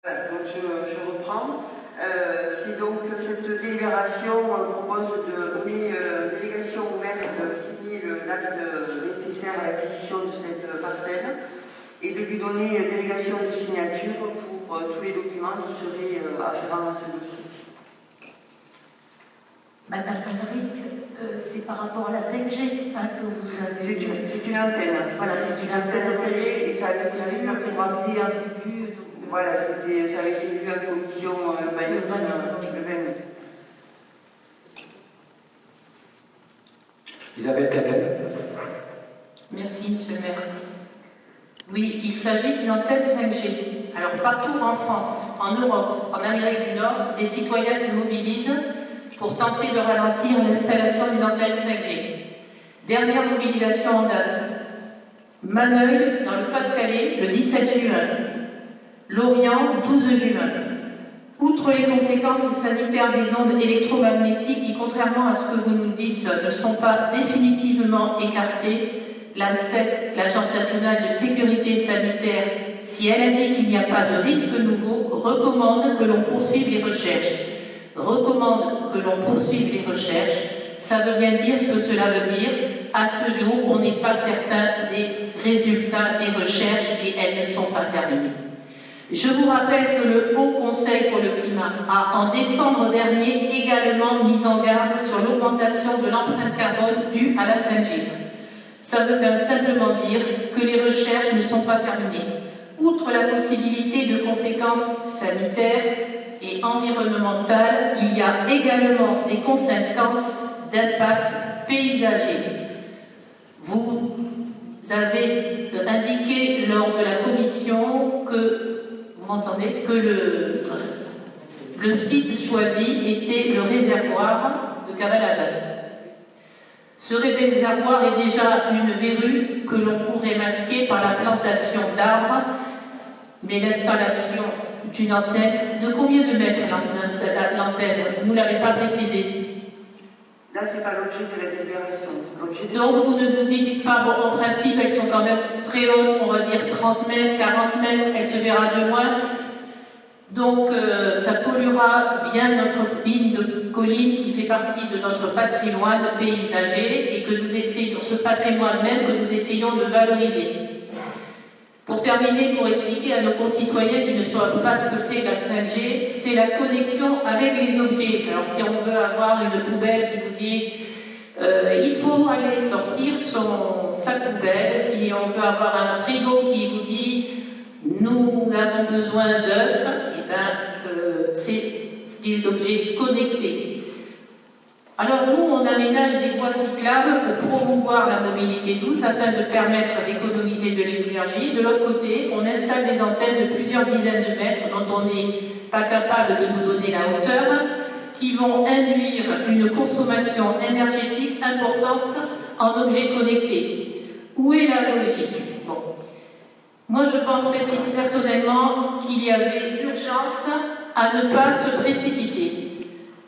Voilà, donc je reprends. C'est donc cette délibération propose de donner délégation au maire de signer l'acte nécessaire à l'acquisition de cette parcelle et de lui donner délégation de signature pour tous les documents qui seraient afférents à ce dossier. Madame Frédéric, c'est par rapport à la 5G que vous avez... C'est une antenne. Voilà, c'est une antenne relais et ça a été vu précisé en début. Voilà, ça avait été vu en commission le 20 mai. Isabelle Cadel. Merci, monsieur le maire. Oui, il s'agit d'une antenne 5G. Alors, partout en France, en Europe, en Amérique du Nord, des citoyens se mobilisent pour tenter de ralentir l'installation des antennes 5G. Dernière mobilisation en date. Maneuil, dans le Pas-de-Calais, le 17 juin. Lorient, 12 juin. Outre les conséquences sanitaires des ondes électromagnétiques qui, contrairement à ce que vous nous dites, ne sont pas définitivement écartées, l'ANSES, l'Agence nationale de sécurité sanitaire, si elle indique qu'il n'y a pas de risque nouveau, recommande que l'on poursuive les recherches. Recommande que l'on poursuive les recherches, ça veut bien dire ce que cela veut dire. À ce jour, on n'est pas certain des résultats des recherches et elles ne sont pas terminées. Je vous rappelle que le Haut Conseil pour le climat a, en décembre dernier, également mis en garde sur l'augmentation de l'empreinte carbone due à la 5G. Ça veut simplement dire que les recherches ne sont pas terminées. Outre la possibilité de conséquences sanitaires et environnementales, il y a également des conséquences d'impact paysager. Vous avez indiqué lors de la commission que vous entendez que le site choisi était le réservoir de Cavalade. Ce réservoir est déjà une verrue que l'on pourrait masquer par la plantation d'arbres, mais l'installation d'une antenne, de combien de mètres l'antenne? Vous ne l'avez pas précisé. Là, ce n'est pas l'objet de la délibération. Donc, vous ne nous dites pas, bon, en principe, elles sont quand même très hautes, on va dire 30 mètres, 40 mètres, elle se verra de loin. Donc, ça polluera bien notre ligne de colline qui fait partie de notre patrimoine paysager et que nous essayons, ce patrimoine même que nous essayons de valoriser. Pour terminer, pour expliquer à nos concitoyens qui ne savent pas ce que c'est la 5G, c'est la connexion avec les objets. Alors si on veut avoir une poubelle qui vous dit il faut aller sortir sa poubelle, si on veut avoir un frigo qui vous dit nous avons besoin d'œufs, et bien c'est des objets connectés. Alors nous, on aménage des voies cyclables pour promouvoir la mobilité douce afin de permettre d'économiser de l'énergie. De l'autre côté, on installe des antennes de plusieurs dizaines de mètres dont on n'est pas capable de nous donner la hauteur, qui vont induire une consommation énergétique importante en objets connectés. Où est la logique? Bon. Moi, je pense personnellement qu'il y avait urgence à ne pas se précipiter.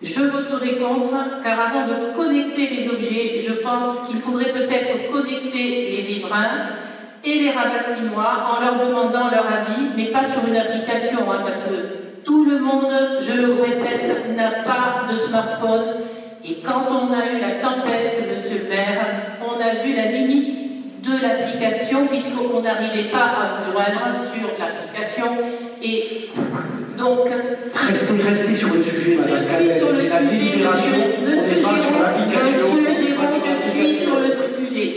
Je voterai contre, car avant de connecter les objets, je pense qu'il faudrait peut-être connecter les riverains et les Rabastinois en leur demandant leur avis, mais pas sur une application, parce que tout le monde, je le répète, n'a pas de smartphone. Et quand on a eu la tempête, monsieur le maire, on a vu la limite de l'application, puisqu'on n'arrivait pas à vous joindre sur l'application. Et donc, Restez sur le sujet, madame. Je suis sur le sujet, monsieur Géraud, je suis sur le sujet.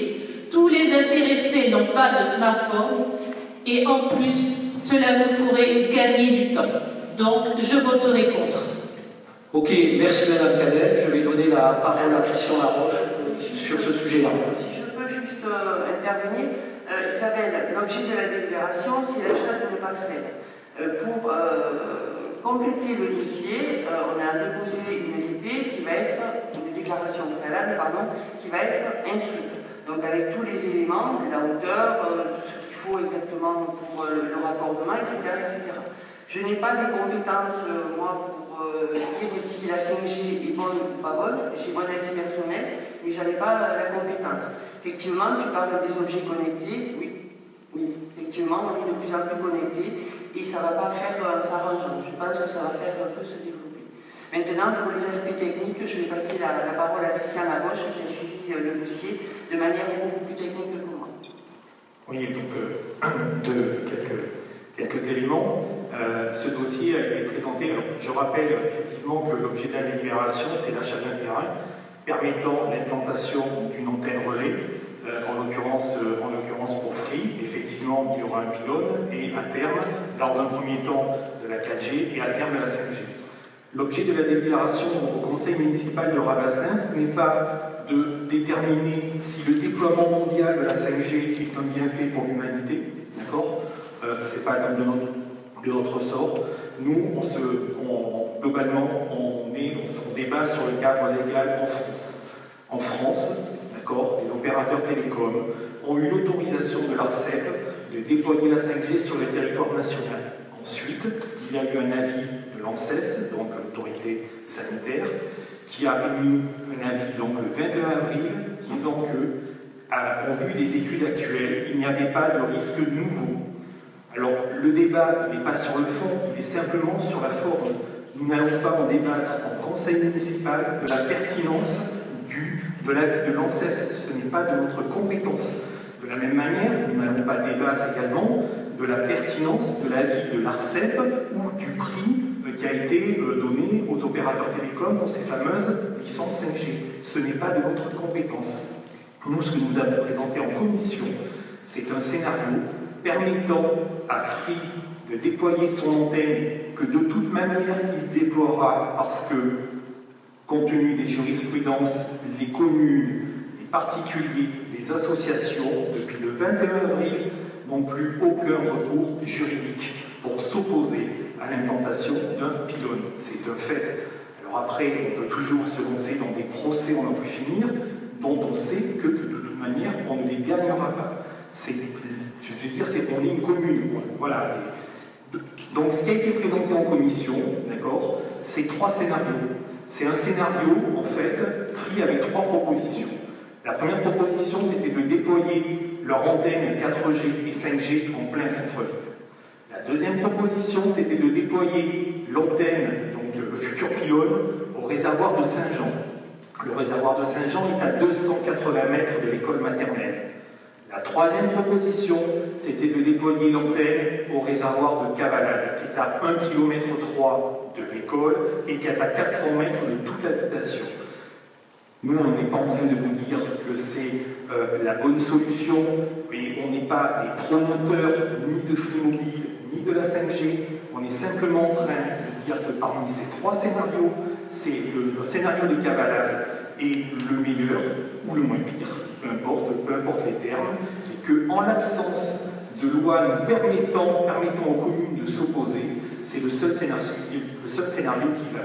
Tous les intéressés n'ont pas de smartphone et en plus, cela nous ferait gagner du temps. Donc, je voterai contre. Ok, merci madame Cadel. Je vais donner la parole à Christian Laroche sur ce sujet-là. Si je peux juste intervenir, Isabelle, l'objet de la délibération, c'est l'achat d'une parcelle. Pour compléter le dossier, on a déposé une DP qui va être, une déclaration préalable, pardon, qui va être inscrite. Donc avec tous les éléments, la hauteur, tout ce qu'il faut exactement pour le raccordement, etc., etc. Je n'ai pas les compétences, moi, pour dire si la 5G est bonne ou pas bonne. J'ai mon avis personnel, mais je n'avais pas la compétence. Effectivement, tu parles des objets connectés, oui. Oui, effectivement, on est de plus en plus connectés. et ça ne va pas faire en s'arrangeant. Je pense que ça va faire un peu se développer. Maintenant, pour les aspects techniques, je vais passer la parole à Christian Laroche qui a suivi le dossier de manière beaucoup plus technique que moi. Oui, donc quelques éléments. Ce dossier a été présenté. Alors, je rappelle effectivement que l'objet de la délibération, c'est l'achat d'un terrain permettant l'implantation d'une antenne relais, en l'occurrence pour Free. Effectivement, il y aura un pylône et à terme, dans un premier temps de la 4G et à terme de la 5G. L'objet de la délibération au conseil municipal de Rabastens n'est pas de déterminer si le déploiement mondial de la 5G est un bienfait pour l'humanité, d'accord ? C'est pas de notre sort. Nous, globalement, on débat sur le cadre légal en France. En France, d'accord, les opérateurs télécoms ont eu l'autorisation de l'ARCEP de déployer la 5G sur le territoire national. Ensuite, il y a eu un avis de l'ANSES, donc l'autorité sanitaire, qui a émis un avis donc, le 21 avril disant que, en vue des études actuelles, il n'y avait pas de risque nouveau. Alors, le débat n'est pas sur le fond, il est simplement sur la forme. Nous n'allons pas en débattre en conseil municipal de la pertinence de l'avis de l'ANSES. Ce n'est pas de notre compétence. De la même manière, nous n'allons pas débattre également de la pertinence de l'avis de l'ARCEP ou du prix qui a été donné aux opérateurs télécoms pour ces fameuses licences 5G. Ce n'est pas de notre compétence. Nous, ce que nous avons présenté en commission, c'est un scénario permettant à Free de déployer son antenne que de toute manière il déploiera parce que, compte tenu des jurisprudences, les communes, les particuliers, les associations, depuis le 21 avril, n'ont plus aucun recours juridique pour s'opposer à l'implantation d'un pylône. C'est un fait. Alors après, on peut toujours se lancer dans des procès, on n'en peut finir, dont on sait que de toute manière, on ne les gagnera pas. Je veux dire, c'est qu'on est une commune. Voilà. Donc, ce qui a été présenté en commission, d'accord, c'est 3 scénarios. C'est un scénario, en fait, Free avait 3 propositions. La première proposition, c'était de déployer leur antenne 4G et 5G en plein centre-ville. La deuxième proposition, c'était de déployer l'antenne, donc le futur pylône, au réservoir de Saint-Jean. Le réservoir de Saint-Jean est à 280 mètres de l'école maternelle. La troisième proposition, c'était de déployer l'antenne au réservoir de Cavalade, qui est à 1,3 km de l'école et qui est à 400 mètres de toute habitation. Nous, on n'est pas en train de vous dire que c'est la bonne solution, et on n'est pas des promoteurs ni de Free Mobile, ni de la 5G. On est simplement en train de dire que parmi ces 3 scénarios, c'est le scénario de Cavalade est le meilleur ou le moins pire, peu importe les termes, et qu'en l'absence de loi nous permettant aux communes de s'opposer, c'est le seul scénario qui va.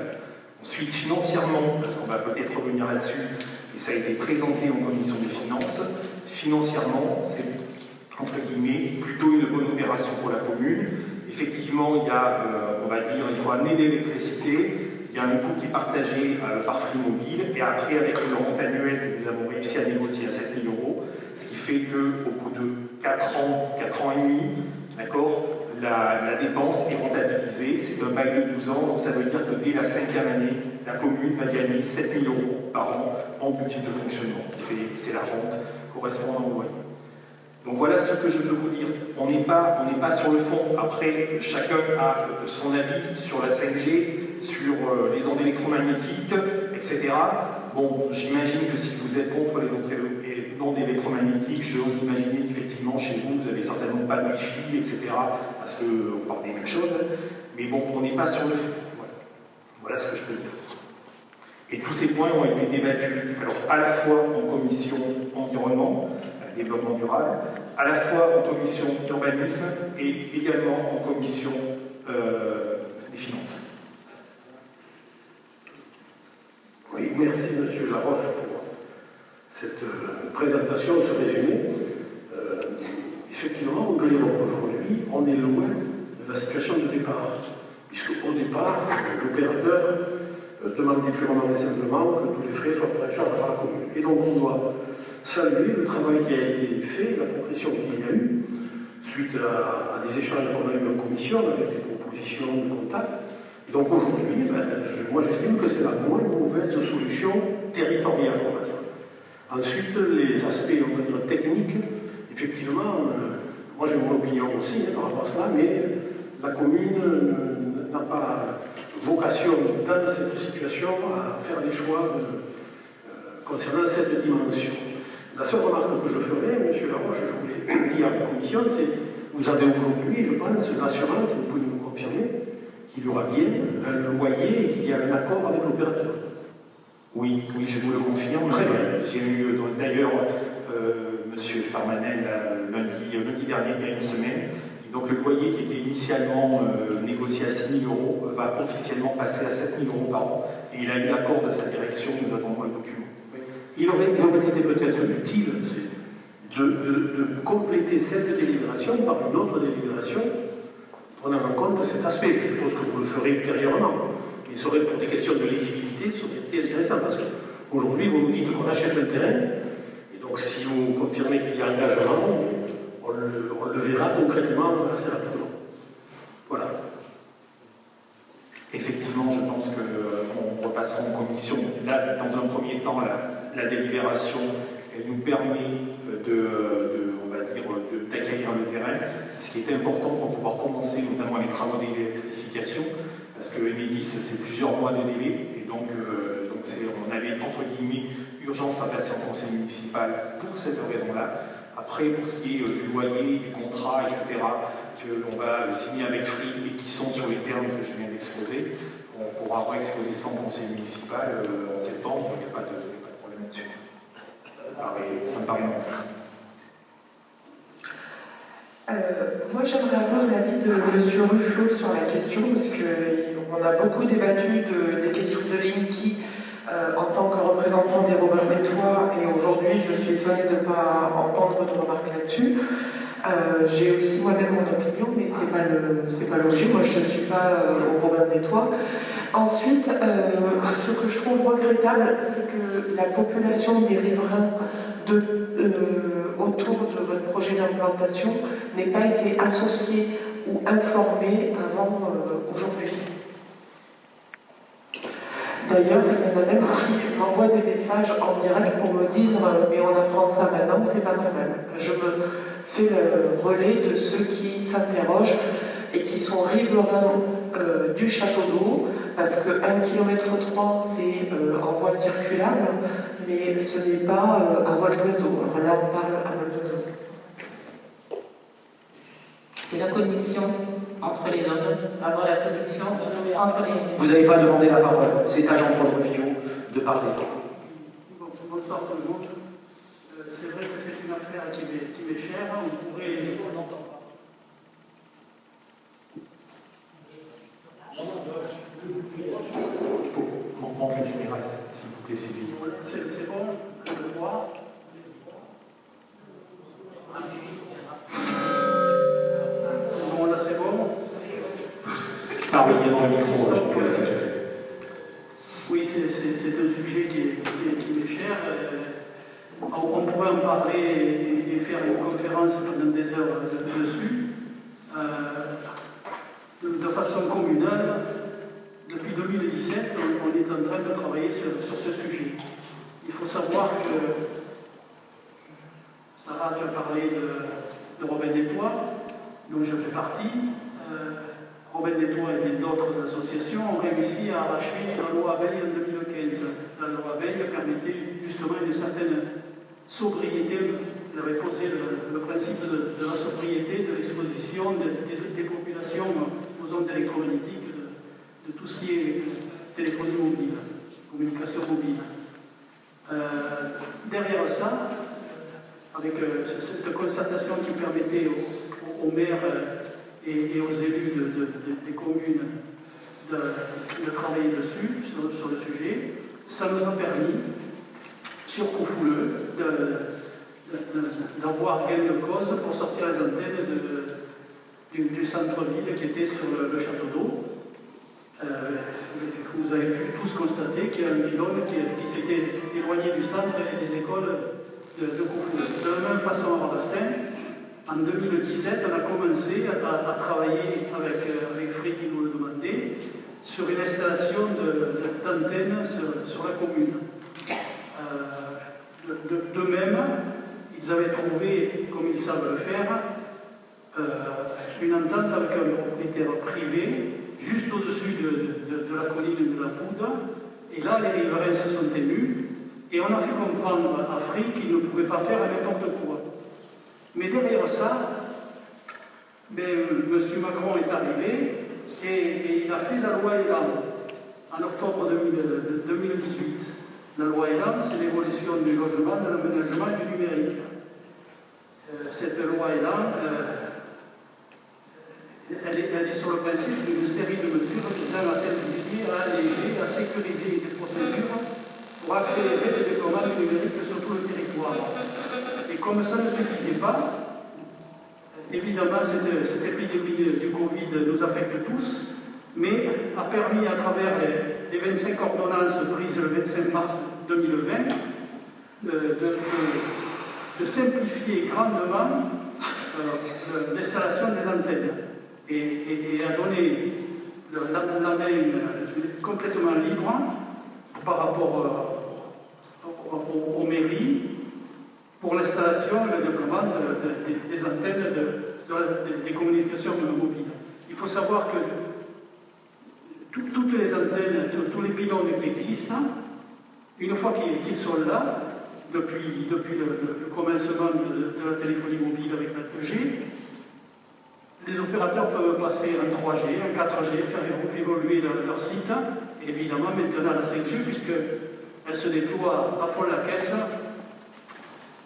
Ensuite, financièrement, parce qu'on va peut-être revenir là-dessus, et ça a été présenté en commission des finances, financièrement, c'est, entre guillemets, plutôt une bonne opération pour la commune. Effectivement, il y a, on va dire, il faut amener de l'électricité, il y a un coût qui est partagé par Free Mobile, et après, avec une rente annuelle que nous avons réussi à négocier à 7 000 €, ce qui fait qu'au bout de 4 ans et demi, d'accord, la dépense est rentabilisée, c'est un bail de 12 ans, donc ça veut dire que dès la 5e année, la commune va gagner 7 000 € par an en budget de fonctionnement. C'est la rente correspondant au loyer. Donc voilà ce que je peux vous dire. On n'est pas sur le fond. Après, chacun a son avis sur la 5G, sur les ondes électromagnétiques, etc. Bon, j'imagine que si vous êtes contre les ondes électromagnétiques, j'ose imaginer qu'effectivement, chez vous, vous n'avez certainement pas de Wi-Fi, etc. Parce qu'on parle des mêmes choses. Mais bon, on n'est pas sur le fond. Voilà ce que je peux dire. Et tous ces points ont été débattus, alors à la fois en commission environnement, développement durable, à la fois en commission urbanisme et également en commission des finances. Oui, merci Monsieur Laroche pour cette présentation, ce résumé. Effectivement, au Gléron aujourd'hui, on est loin de la situation de départ, puisque au départ, l'opérateur demandait purement et simplement que tous les frais soient pris en charge par la commune. Et donc on doit saluer le travail qui a été fait, la progression qu'il y a eu suite à des échanges qu'on a eu en commission, avec des propositions de contact. Donc aujourd'hui, moi j'estime que c'est la moins mauvaise solution territoriale, on va dire. Ensuite, les aspects, on va dire, techniques, effectivement, moi j'ai mon opinion aussi par rapport à cela, mais la commune n'a pas vocation dans cette situation à faire des choix concernant cette dimension. La seule remarque que je ferai, M. Laroche, je voulais dire à la commission, c'est vous avez aujourd'hui, je pense, l'assurance, vous pouvez nous confirmer, qu'il y aura bien un loyer et qu'il y a un accord avec l'opérateur. Oui, je vous le confirme. Très bien. J'ai eu d'ailleurs M. Farmanel lundi dernier, il y a une semaine. Et donc le loyer qui était initialement négocié à 6 000 € va officiellement passer à 7 000 € par an. Et il a eu l'accord de sa direction, nous attendons le document. Il aurait été peut-être utile de compléter cette délibération par une autre délibération, prenant en compte cet aspect. Je suppose que vous le ferez ultérieurement. Mais ça aurait, pour des questions de lisibilité, ça aurait été intéressant, parce qu'aujourd'hui, vous nous dites qu'on achète un terrain, et donc si vous confirmez qu'il y a engagement, on le verra concrètement assez rapidement. Voilà. Effectivement, je pense qu'on repassera en commission. Là, dans un premier temps, la délibération, elle nous permet d'acquérir le terrain, ce qui est important pour pouvoir commencer notamment les travaux d'électrification, parce que Enedis, c'est plusieurs mois de délai, et donc on avait entre guillemets urgence à passer en conseil municipal pour cette raison-là. Après, pour ce qui est du loyer, du contrat, etc., que l'on va signer avec Free et qui sont sur les termes que je viens d'exposer, on pourra réexposer ça en conseil municipal en septembre, il n'y a pas de problème là-dessus. Ça me paraît normal. Moi, j'aimerais avoir l'avis de M. Rufflot sur la question, parce qu'on a beaucoup débattu des questions de l'INPI en tant que représentant des Robins des Toits, et aujourd'hui, je suis étonnée de ne pas entendre de remarques là-dessus. J'ai aussi moi-même mon opinion, mais c'est pas l'objet. Moi, je ne suis pas au Robin des Toits. Ensuite, ce que je trouve regrettable, c'est que la population des riverains autour de votre projet d'implantation n'ait pas été associée ou informée avant aujourd'hui. D'ailleurs, il y en a même qui m'envoient des messages en direct pour me dire « mais on apprend ça maintenant, c'est pas normal ». Je me fais le relais de ceux qui s'interrogent et qui sont riverains du château d'eau, parce que 1,3 km c'est en voie circulable, mais ce n'est pas à vol d'oiseau. Alors là, on parle à vol d'oiseau. C'est la connexion entre les hommes, avoir la connexion entre les... Vous n'avez pas demandé la parole, c'est à Jean-Paul Ruffiot de parler. Bonsoir tout le monde. C'est vrai que c'est une affaire qui m'est chère, on pourrait... On n'entend pas. En général, s'il vous plaît, c'est bon, je le vois. Bon, là c'est bon. Parlez bien dans le micro, Jean-Paul. Oui, c'est un sujet qui m'est cher. On pourrait en parler et faire une conférence pendant des heures dessus. De façon communale, depuis 2017, on est en train de travailler sur ce sujet. Il faut savoir que, Sarah, tu as parlé de Robin des Toits, dont je fais partie. Robin des Toits et d'autres associations ont réussi à arracher la loi Veil en 2015. La loi Veil permettait justement une certaine sobriété. Elle avait posé le principe de la sobriété, de l'exposition des populations aux ondes électromagnétiques, de tout ce qui est téléphonie mobile, communication mobile. Derrière ça, avec cette concertation qui permettait aux maires et aux élus des communes de travailler dessus, sur le sujet, ça nous a permis, sur Coufouleux, d'avoir gain de cause pour sortir les antennes du centre-ville qui était sur le château d'eau. Vous avez pu tous constater qu'il y a un pylône qui s'était éloigné du centre et des écoles de Coufouleux. De la même façon à Rabastin, en 2017, on a commencé à travailler avec Free qui nous le demandait sur une installation d'antennes sur la commune. De même, ils avaient trouvé, comme ils savent le faire, une entente avec un propriétaire privé juste au-dessus de la colline de la Poudre. Et là, les riverains se sont émus et on a fait comprendre à Free qu'ils ne pouvaient pas faire n'importe quoi. Mais derrière ça, M. Macron est arrivé et il a fait la loi Elan en octobre 2018. La loi Elan, c'est l'évolution du logement, de l'aménagement et du numérique. Cette loi Elan, elle est sur le principe d'une série de mesures visant à simplifier, à alléger, à sécuriser les procédures pour accélérer le déploiement du numérique sur tout le territoire. Et comme ça ne suffisait pas, évidemment, cette épidémie du Covid nous affecte tous, mais a permis, à travers les 25 ordonnances prises le 25 mars 2020, de simplifier grandement l'installation des antennes et à donner la main complètement libre par rapport aux mairies pour l'installation et le déploiement des antennes des communications mobiles. Il faut savoir que toutes les antennes, tous les pylônes qui existent, une fois qu'ils sont là, depuis le commencement de la téléphonie mobile avec la 2G, les opérateurs peuvent passer en 3G, en 4G, faire évoluer leur site, et évidemment maintenant la 5G, puisqu'elle se déploie à fond la caisse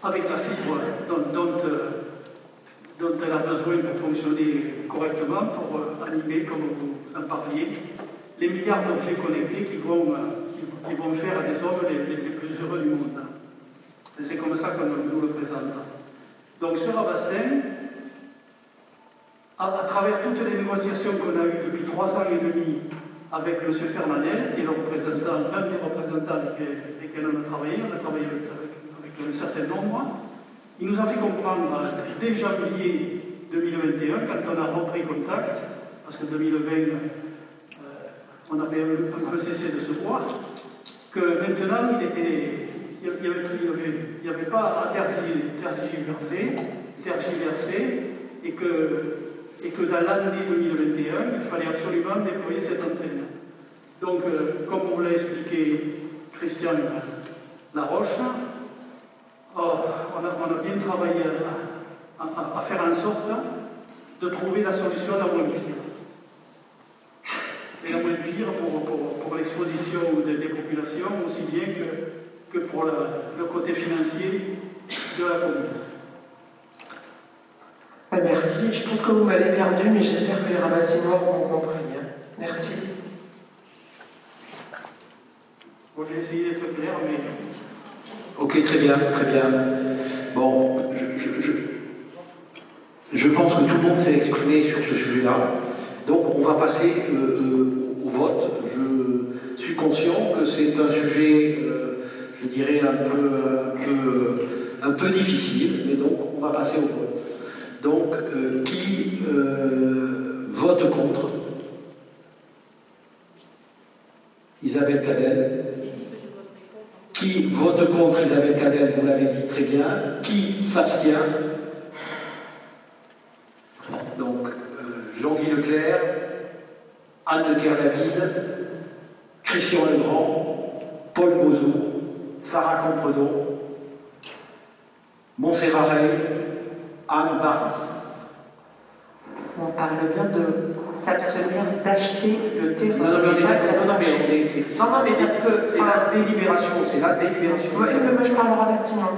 avec la fibre dont elle a besoin pour fonctionner correctement, pour animer, comme vous en parliez, les milliards d'objets connectés qui vont faire des hommes les plus heureux du monde. Et c'est comme ça qu'on nous le présente. Donc sur Abastin, à travers toutes les négociations qu'on a eues depuis 3 ans et demi avec M. Fernandel, qui est un des représentants avec lesquels on a travaillé avec un certain nombre, il nous a fait comprendre dès janvier 2021, quand on a repris contact, parce que 2020, on avait un peu cessé de se voir, que maintenant il n'y avait pas à tergiverser et que dans l'année 2021, il fallait absolument déployer cette antenne. Donc, comme vous l'a expliqué Christian Laroche, on a bien travaillé à faire en sorte de trouver la solution la moins pire. Et la moins pire pour l'exposition des populations, aussi bien que pour le côté financier de la commune. Merci. Je pense que vous m'avez perdu, mais j'espère que les Rabassinois ont compris. Merci. Bon, j'ai essayé d'être clair, mais... Ok, très bien, très bien. Bon, je pense que tout le monde s'est exprimé sur ce sujet-là. Donc, on va passer au vote. Je suis conscient que c'est un sujet, je dirais, un peu difficile, mais donc, on va passer au vote. Donc, qui vote contre? Isabelle Cadel. Qui vote contre Isabelle Cadel? Vous l'avez dit très bien. Qui s'abstient? Donc, Jean-Guy Leclerc, Anne de Kerr-David, Christian Legrand, Paul Bozou, Sarah Compreneau, Montserrat Rey, Anne Barthes. On parle bien de s'abstenir d'acheter le terrain. Non, mais parce que c'est la délibération, Oui, mais moi je parle Rabastinois.